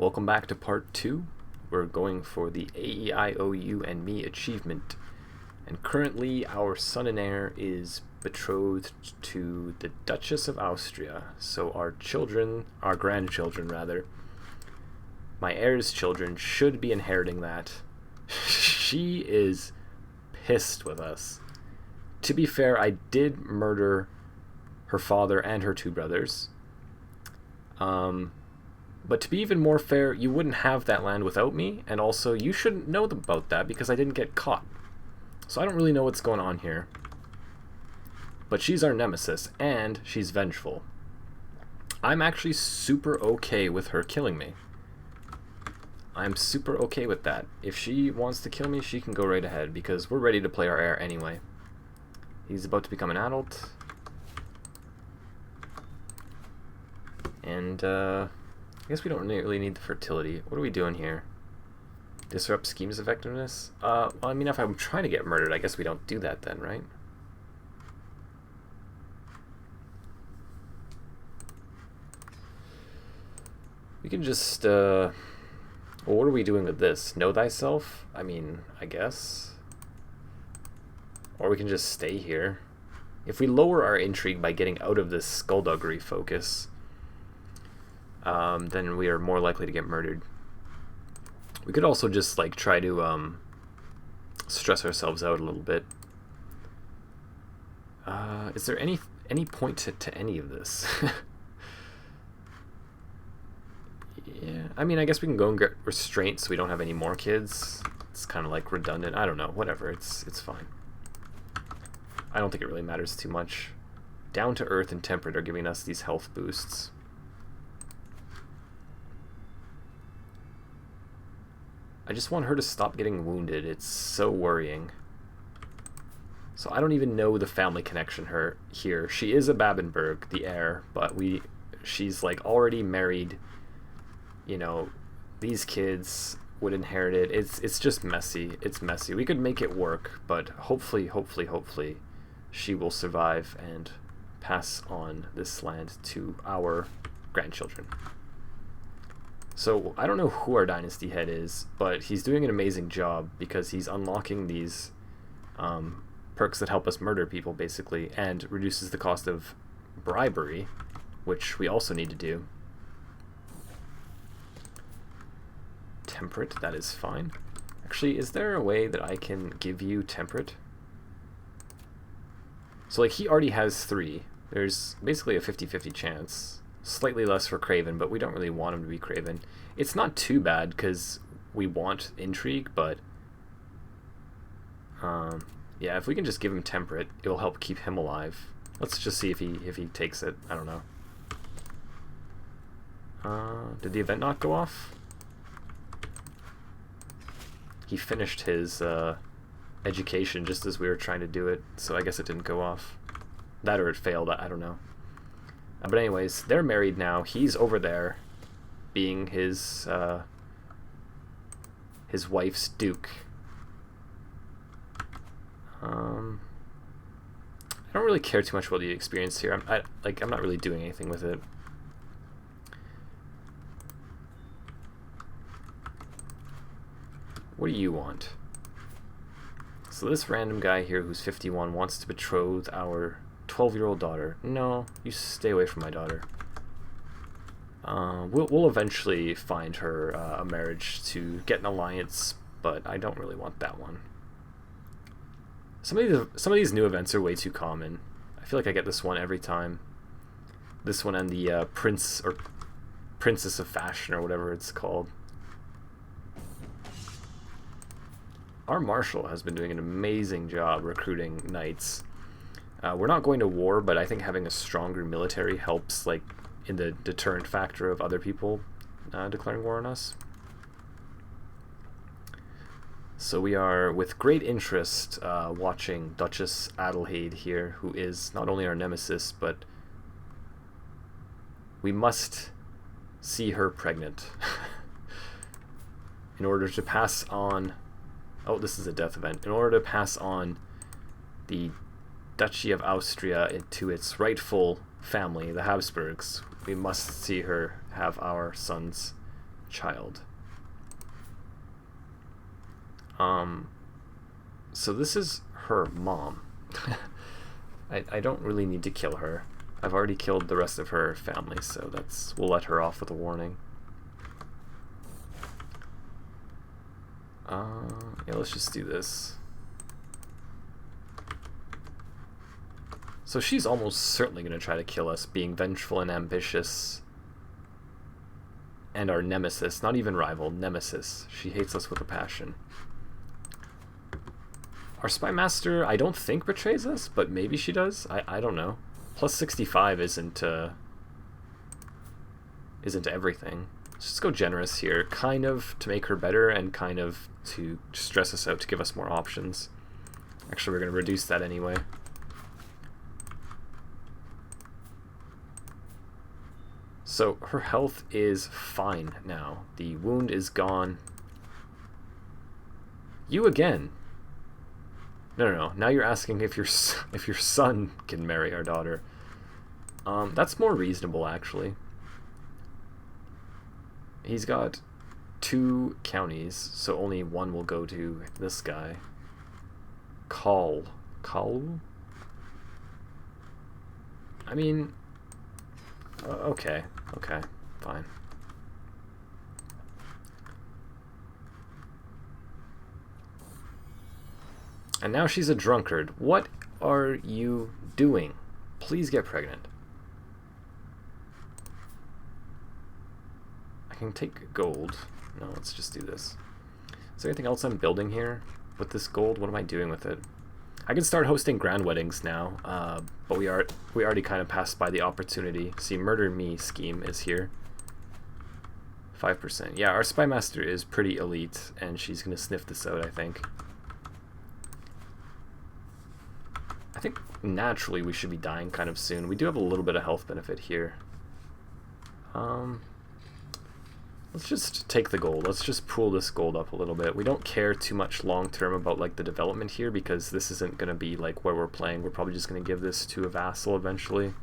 Welcome back to part 2. We're going for the A.E.I.O.U. and me achievement. And currently our son and heir is betrothed to the Duchess of Austria. So our grandchildren rather, my heir's children should be inheriting that. She is pissed with us. To be fair, I did murder her father and her two brothers. But to be even more fair, you wouldn't have that land without me, and also you shouldn't know about that because I didn't get caught. So I don't really know what's going on here. But she's our nemesis, and she's vengeful. I'm actually super okay with her killing me. I'm super okay with that. If she wants to kill me, she can go right ahead, because we're ready to play our heir anyway. He's about to become an adult. And, I guess we don't really need the fertility. What are we doing here? Disrupt scheme's effectiveness? Well, I mean, if I'm trying to get murdered, I guess we don't do that then, right? We can just, well, what are we doing with this? Know thyself? I mean, I guess. Or we can just stay here. If we lower our intrigue by getting out of this skullduggery focus, then we are more likely to get murdered. We could also just like try to stress ourselves out a little bit. Is there any point to any of this? Yeah, I mean, I guess we can go and get restraint so we don't have any more kids. It's kind of like redundant. I don't know. Whatever. It's fine. I don't think it really matters too much. Down to Earth and Temperate are giving us these health boosts. I just want her to stop getting wounded. It's so worrying. So I don't even know the family connection here. She is a Babenberg, the heir, but she's like already married. You know, these kids would inherit it. It's just messy. It's messy. We could make it work, but hopefully she will survive and pass on this land to our grandchildren. So I don't know who our dynasty head is, but he's doing an amazing job because he's unlocking these perks that help us murder people, basically, and reduces the cost of bribery, which we also need to do. Temperate, that is fine. Actually, is there a way that I can give you temperate? So like he already has 3. There's basically a 50-50 chance. Slightly less for Craven, but we don't really want him to be Craven. It's not too bad because we want intrigue, but yeah, if we can just give him temperate, it'll help keep him alive. Let's just see if he takes it. I don't know. Did the event not go off? He finished his education just as we were trying to do it, so I guess it didn't go off. That or it failed, I don't know. But anyways, they're married now. He's over there being his wife's duke. I don't really care too much about the experience here. I'm not really doing anything with it. What do you want? So this random guy here who's 51 wants to betroth our 12-year-old daughter. No, you stay away from my daughter. We'll eventually find her a marriage to get an alliance, but I don't really want that one. Some of these new events are way too common. I feel like I get this one every time. This one and the Prince or Princess of Fashion or whatever it's called. Our Marshal has been doing an amazing job recruiting knights. We're not going to war, but I think having a stronger military helps, like, in the deterrent factor of other people declaring war on us. So we are, with great interest, watching Duchess Adelheid here, who is not only our nemesis, but we must see her pregnant in order to pass on... Oh, this is a death event. In order to pass on the Duchy of Austria to its rightful family, the Habsburgs, we must see her have our son's child. So this is her mom. I don't really need to kill her. I've already killed the rest of her family, so we'll let her off with a warning. Yeah, let's just do this. So she's almost certainly going to try to kill us, being vengeful and ambitious. And our nemesis, not even rival, nemesis. She hates us with a passion. Our spy master, I don't think betrays us, but maybe she does. I don't know. Plus 65 isn't everything. Let's just go generous here, kind of to make her better and kind of to stress us out to give us more options. Actually, we're going to reduce that anyway. So her health is fine now. The wound is gone. You again. No. Now you're asking if your son can marry our daughter. That's more reasonable, actually. He's got 2 counties, so only one will go to this guy. Kalu? I mean, okay, fine. And now she's a drunkard. What are you doing? Please get pregnant. I can take gold. No, let's just do this. Is there anything else I'm building here with this gold? What am I doing with it? I can start hosting grand weddings now, but we already kind of passed by the opportunity. See, murder me scheme is here. 5%. Yeah, our spy master is pretty elite, and she's gonna sniff this out, I think. I think naturally we should be dying kind of soon. We do have a little bit of health benefit here. Let's just take the gold. Let's just pool this gold up a little bit. We don't care too much long term about like the development here because this isn't going to be like where we're playing. We're probably just going to give this to a vassal eventually.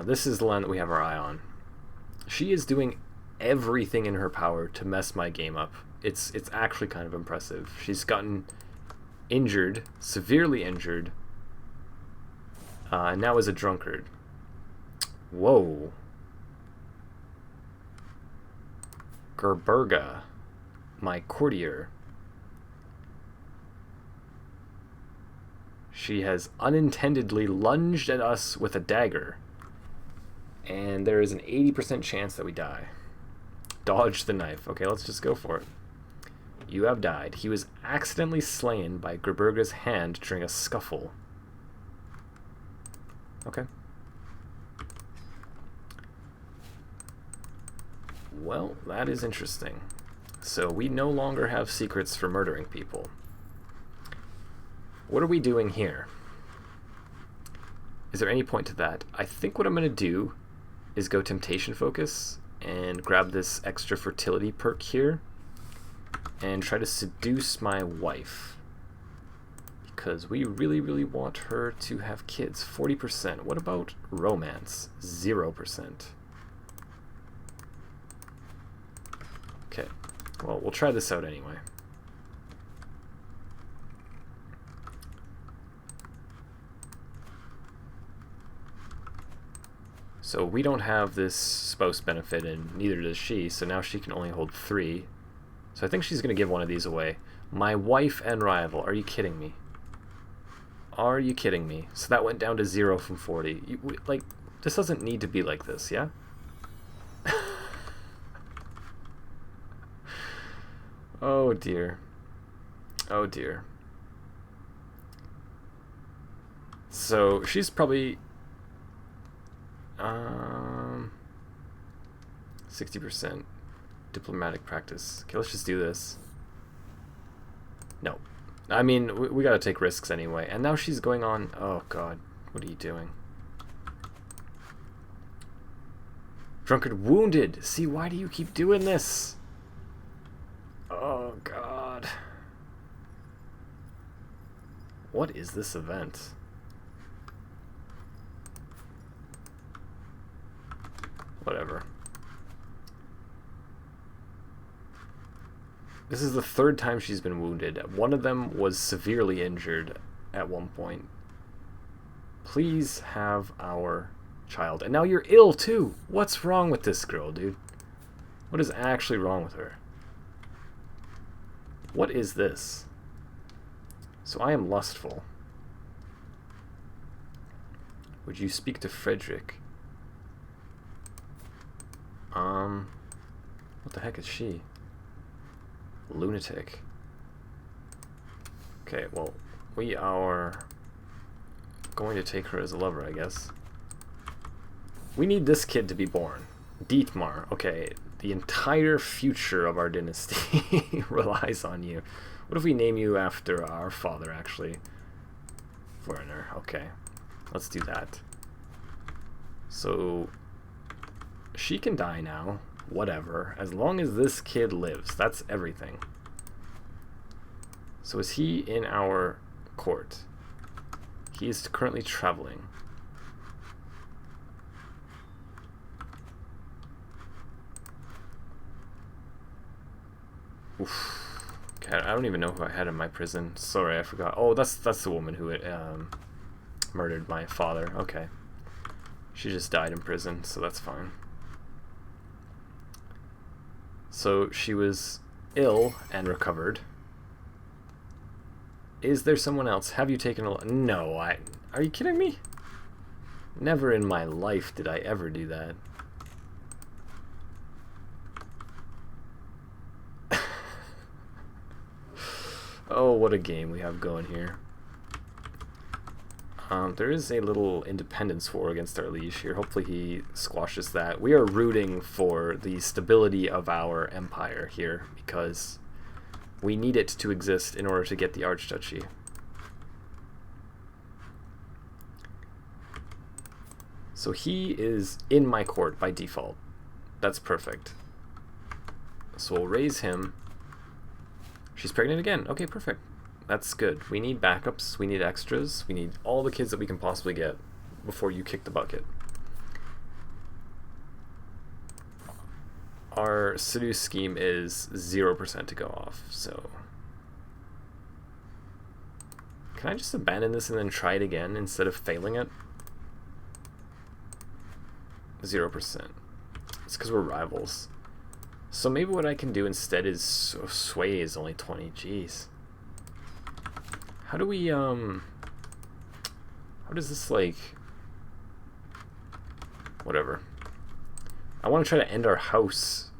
This is the land that we have our eye on. She is doing everything in her power to mess my game up. It's actually kind of impressive. She's gotten injured, severely injured, and now is a drunkard. Whoa. Gerberga, my courtier. She has unintendedly lunged at us with a dagger, and there is an 80% chance that we die. Dodge the knife. Okay, let's just go for it. You have died. He was accidentally slain by Gerberga's hand during a scuffle. Okay. Well, that is interesting. So we no longer have secrets for murdering people. What are we doing here? Is there any point to that? I think what I'm going to do is go Temptation Focus and grab this extra fertility perk here and try to seduce my wife. Because we really, really want her to have kids. 40%. What about romance? 0%. Okay. Well, we'll try this out anyway. So we don't have this spouse benefit, and neither does she, so now she can only hold 3. So I think she's going to give one of these away. My wife and rival. Are you kidding me? Are you kidding me? So that went down to 0 from 40. Like, this doesn't need to be like this, yeah? Oh dear. Oh dear. So she's probably 60% diplomatic practice. Okay, let's just do this. No. I mean, we gotta take risks anyway. And now she's going on... Oh god, what are you doing? Drunkard wounded! See, why do you keep doing this? Oh god. What is this event? Whatever. This is the third time she's been wounded. One of them was severely injured at one point. Please have our child. And now you're ill too. What's wrong with this girl, dude? What is actually wrong with her? What is this? So I am lustful. Would you speak to Frederick? What the heck is she? Lunatic. Okay, well, we are going to take her as a lover, I guess. We need this kid to be born. Dietmar. Okay, the entire future of our dynasty relies on you. What if we name you after our father, actually? Werner. Okay, let's do that. So, she can die now. Whatever. As long as this kid lives, that's everything. So is he in our court? He is currently traveling. Oof. Okay, I don't even know who I had in my prison. Sorry, I forgot. Oh, that's the woman who murdered my father. Okay. She just died in prison, so that's fine. So she was ill and recovered. Is there someone else? Have you taken a... No, are you kidding me? Never in my life did I ever do that. Oh, what a game we have going here. There is a little independence war against our liege here. Hopefully he squashes that. We are rooting for the stability of our empire here because we need it to exist in order to get the Archduchy. So he is in my court by default. That's perfect. So we'll raise him. She's pregnant again. Okay, perfect. That's good. We need backups, we need extras, we need all the kids that we can possibly get before you kick the bucket. Our seduce scheme is 0% to go off, so... Can I just abandon this and then try it again instead of failing it? 0%. It's because we're rivals. So maybe what I can do instead is... sway is only 20, jeez. How do we, how does this, like, whatever. I want to try to end our house,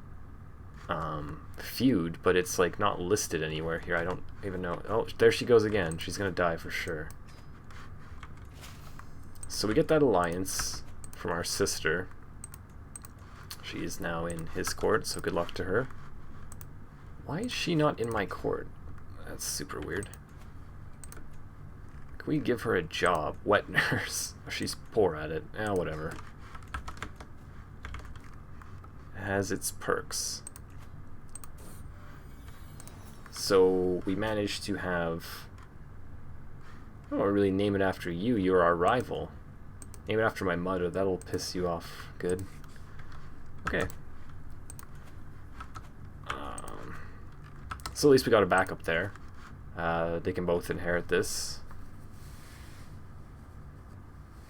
feud, but it's, like, not listed anywhere here. I don't even know. Oh, there she goes again. She's gonna die for sure. So we get that alliance from our sister. She is now in his court, so good luck to her. Why is she not in my court? That's super weird. Can we give her a job? Wet nurse. She's poor at it. Whatever. It has its perks. So we managed to have... I don't really name it after you. You're our rival. Name it after my mother. That'll piss you off. Good. Okay. So at least we got a backup there. They can both inherit this.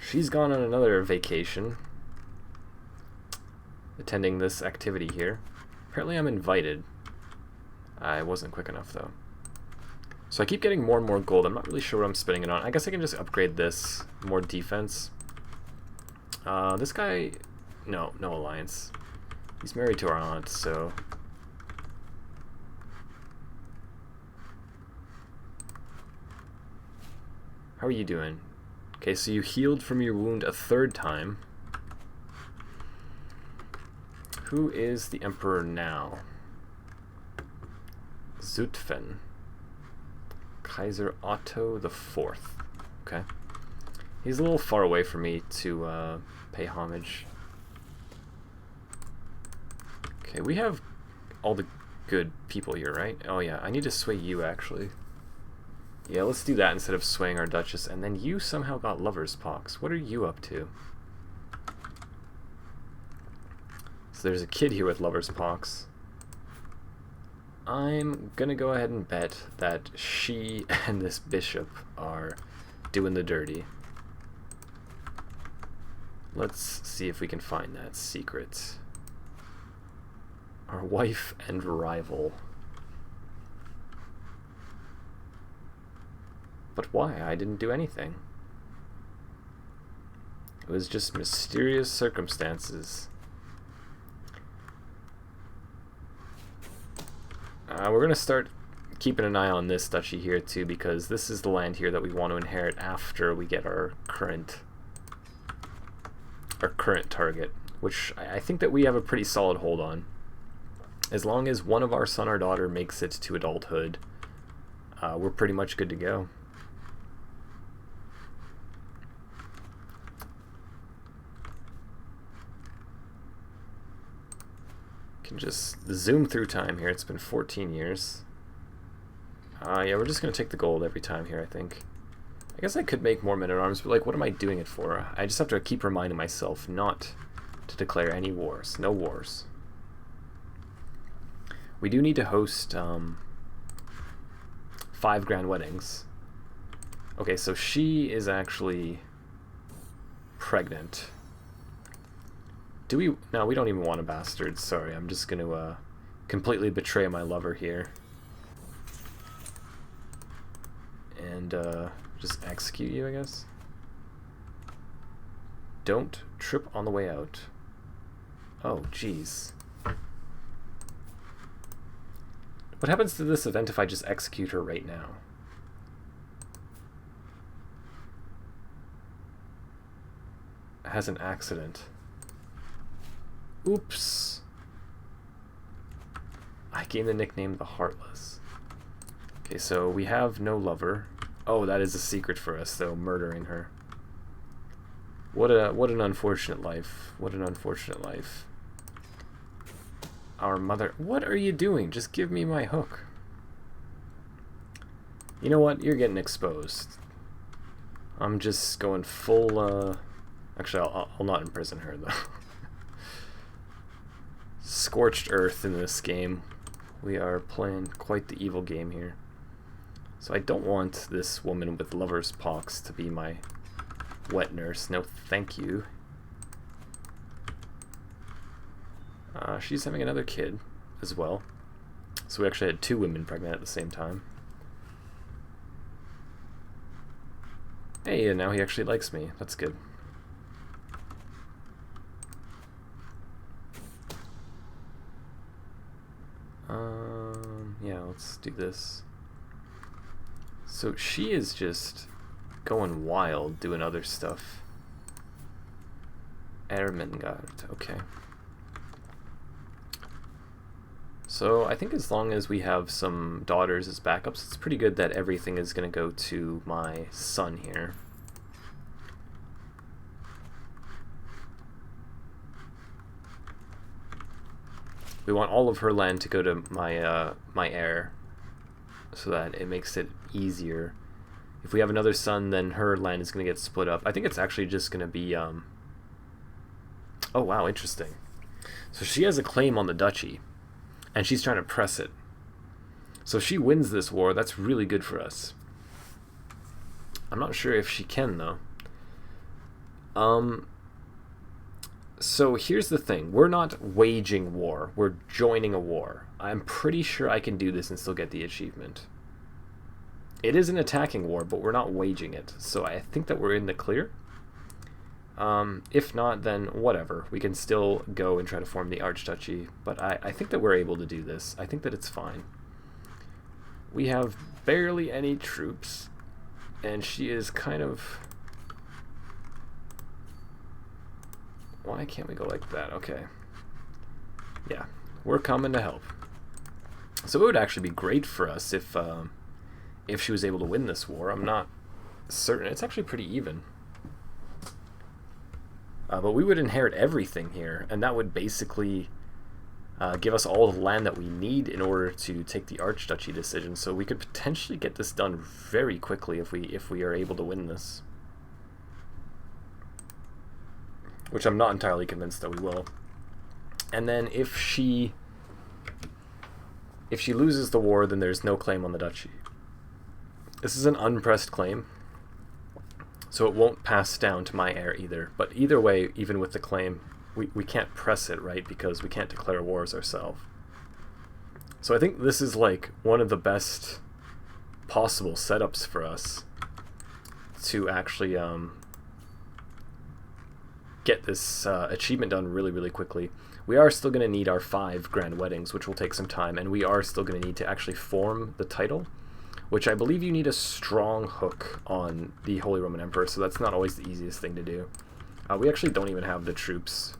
She's gone on another vacation, attending this activity here. Apparently I'm invited. I wasn't quick enough though. So I keep getting more and more gold. I'm not really sure what I'm spending it on. I guess I can just upgrade this. More defense. This guy... No alliance. He's married to our aunt, so... How are you doing? Okay, so you healed from your wound a third time. Who is the emperor now? Zutphen. Kaiser Otto the Fourth. Okay. He's a little far away for me to pay homage. Okay, we have all the good people here, right? Oh yeah, I need to sway you actually. Yeah, let's do that instead of swaying our Duchess. And then you somehow got lover's pox. What are you up to? So there's a kid here with lover's pox. I'm gonna go ahead and bet that she and this bishop are doing the dirty. Let's see if we can find that secret. Our wife and rival. But why? I didn't do anything. It was just mysterious circumstances. We're going to start keeping an eye on this duchy here too, because this is the land here that we want to inherit after we get our current target, which I think that we have a pretty solid hold on. As long as one of our son or daughter makes it to adulthood, we're pretty much good to go. Can just zoom through time here. It's been 14 years. Yeah, we're just going to take the gold every time here, I think. I guess I could make more men-at-arms, but like, what am I doing it for? I just have to keep reminding myself not to declare any wars. No wars. We do need to host 5 grand weddings. Okay, so she is actually pregnant. Do we? No, we don't even want a bastard. Sorry, I'm just going to completely betray my lover here. And just execute you, I guess. Don't trip on the way out. Oh, jeez. What happens to this event if I just execute her right now? Has an accident. Oops. I gained the nickname the Heartless. Okay, so we have no lover. Oh, that is a secret for us, though, murdering her. What an unfortunate life. What an unfortunate life. Our mother... What are you doing? Just give me my hook. You know what? You're getting exposed. I'm just going full, Actually, I'll not imprison her, though. Scorched earth in this game. We are playing quite the evil game here. So I don't want this woman with lover's pox to be my wet nurse. No, thank you. She's having another kid as well. So we actually had 2 women pregnant at the same time. Hey, and now he actually likes me. That's good. Yeah, let's do this. So she is just going wild, doing other stuff. Ermengarde, okay. So I think as long as we have some daughters as backups, it's pretty good that everything is going to go to my son here. We want all of her land to go to my my heir, so that it makes it easier. If we have another son, then her land is going to get split up. I think it's actually just going to be... Oh wow, interesting. So she has a claim on the duchy, and she's trying to press it. So if she wins this war, that's really good for us. I'm not sure if she can, though. So here's the thing. We're not waging war. We're joining a war. I'm pretty sure I can do this and still get the achievement. It is an attacking war, but we're not waging it. So I think that we're in the clear. If not, then whatever. We can still go and try to form the Archduchy. But I think that we're able to do this. I think that it's fine. We have barely any troops. And she is kind of... Why can't we go like that? Okay. Yeah, we're coming to help. So it would actually be great for us if she was able to win this war. I'm not certain. It's actually pretty even. But we would inherit everything here, and that would basically give us all the land that we need in order to take the Archduchy decision. So we could potentially get this done very quickly if we are able to win this. Which I'm not entirely convinced that we will. And then if she loses the war, then there's no claim on the duchy. This is an unpressed claim, so it won't pass down to my heir either. But either way, even with the claim, we can't press it, right? Because we can't declare wars ourselves. So I think this is like one of the best possible setups for us to actually get this achievement done really, really quickly. We are still going to need our 5 grand weddings, which will take some time, and we are still going to need to actually form the title, which I believe you need a strong hook on the Holy Roman Emperor, so that's not always the easiest thing to do. We actually don't even have the troops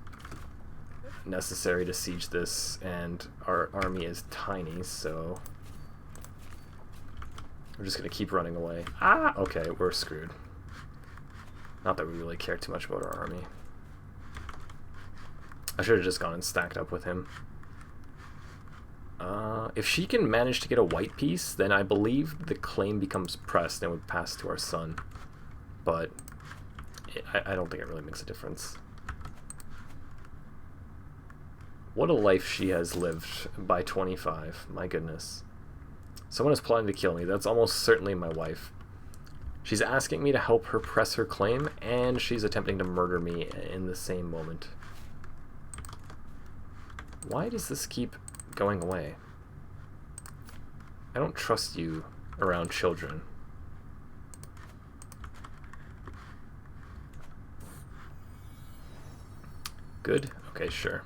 necessary to siege this, and our army is tiny, so we're just going to keep running away. Ah, okay, we're screwed. Not that we really care too much about our army. I should have just gone and stacked up with him. If she can manage to get a white piece, then I believe the claim becomes pressed and would pass to our son. But I don't think it really makes a difference. What a life she has lived by 25. My goodness. Someone is plotting to kill me. That's almost certainly my wife. She's asking me to help her press her claim, and she's attempting to murder me in the same moment. Why does this keep going away? I don't trust you around children. Good? Okay, sure.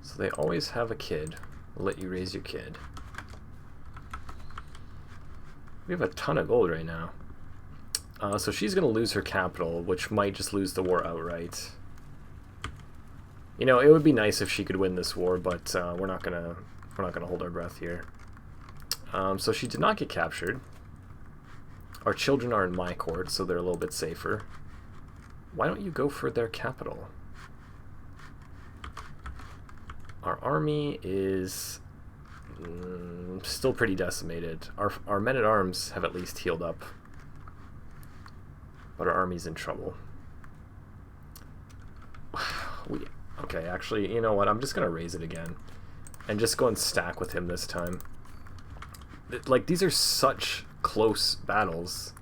So they always have a kid. We'll let you raise your kid. We have a ton of gold right now. So she's going to lose her capital, which might just lose the war outright. You know, it would be nice if she could win this war, but we're not gonna hold our breath here. So she did not get captured. Our children are in my court, so they're a little bit safer. Why don't you go for their capital? Our army is still pretty decimated. Our men-at-arms have at least healed up, but our army's in trouble. Okay, actually, you know what? I'm just gonna raise it again, and just go and stack with him this time. Like, these are such close battles,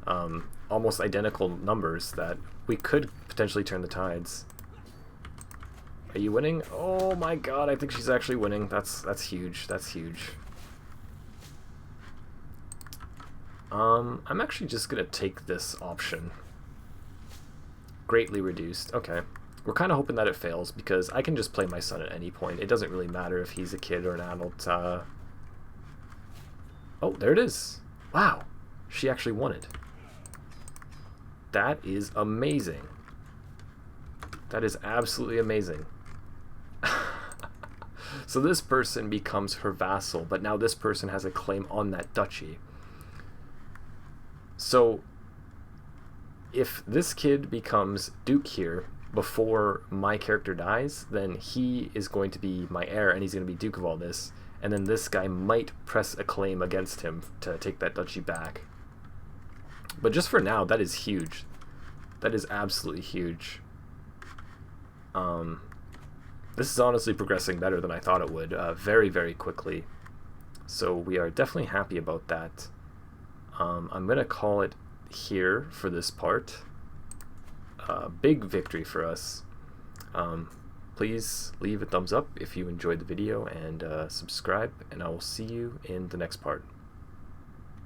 almost identical numbers, that we could potentially turn the tides. Are you winning? Oh my god, I think she's actually winning. That's huge. That's huge. I'm actually just gonna take this option. Greatly reduced. Okay. We're kind of hoping that it fails, because I can just play my son at any point. It doesn't really matter if he's a kid or an adult. Oh, there it is. Wow. She actually won it. That is amazing. That is absolutely amazing. So this person becomes her vassal, but now this person has a claim on that duchy. So if this kid becomes duke here before my character dies, then he is going to be my heir, and he's going to be duke of all this, and then this guy might press a claim against him to take that duchy back. But just for now, that is huge. That is absolutely huge. This is honestly progressing better than I thought it would, very, very quickly. So we are definitely happy about that. I'm going to call it here for this part. Big victory for us. Please leave a thumbs up if you enjoyed the video, and subscribe, and I will see you in the next part.